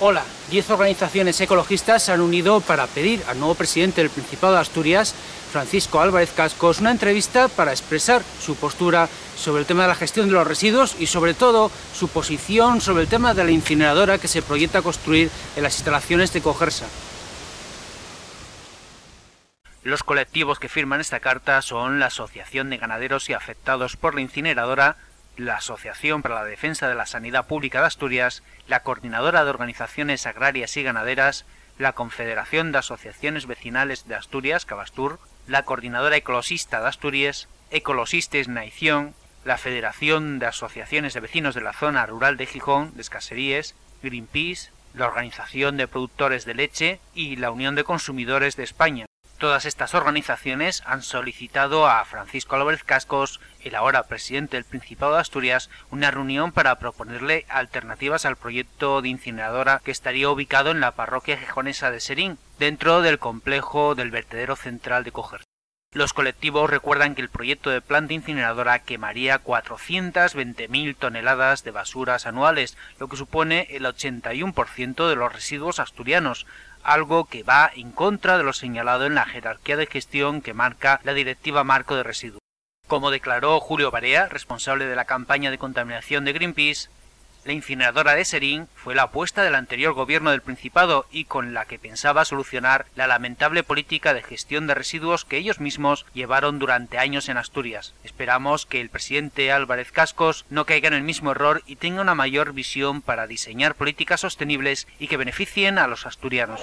Hola, 10 organizaciones ecologistas se han unido para pedir al nuevo presidente del Principado de Asturias, Francisco Álvarez Cascos, una entrevista para expresar su postura sobre el tema de la gestión de los residuos y sobre todo su posición sobre el tema de la incineradora que se proyecta construir en las instalaciones de Cogersa. Los colectivos que firman esta carta son la Asociación de Ganaderos y Afectados por la Incineradora, la Asociación para la Defensa de la Sanidad Pública de Asturias, la Coordinadora de Organizaciones Agrarias y Ganaderas, la Confederación de Asociaciones Vecinales de Asturias, Cabastur, la Coordinadora Ecologista de Asturias, Ecologistes Naición, la Federación de Asociaciones de Vecinos de la Zona Rural de Gijón, Descaseríes, Greenpeace, la Organización de Productores de Leche y la Unión de Consumidores de España. Todas estas organizaciones han solicitado a Francisco Álvarez Cascos, el ahora presidente del Principado de Asturias, una reunión para proponerle alternativas al proyecto de incineradora que estaría ubicado en la parroquia gijonesa de Serín, dentro del complejo del vertedero central de Cogersa. Los colectivos recuerdan que el proyecto de planta incineradora quemaría 420.000 toneladas de basuras anuales, lo que supone el 81% de los residuos asturianos, algo que va en contra de lo señalado en la jerarquía de gestión que marca la Directiva Marco de Residuos. Como declaró Julio Barea, responsable de la campaña de contaminación de Greenpeace, la incineradora de Serín fue la apuesta del anterior gobierno del Principado y con la que pensaba solucionar la lamentable política de gestión de residuos que ellos mismos llevaron durante años en Asturias. Esperamos que el presidente Álvarez Cascos no caiga en el mismo error y tenga una mayor visión para diseñar políticas sostenibles y que beneficien a los asturianos.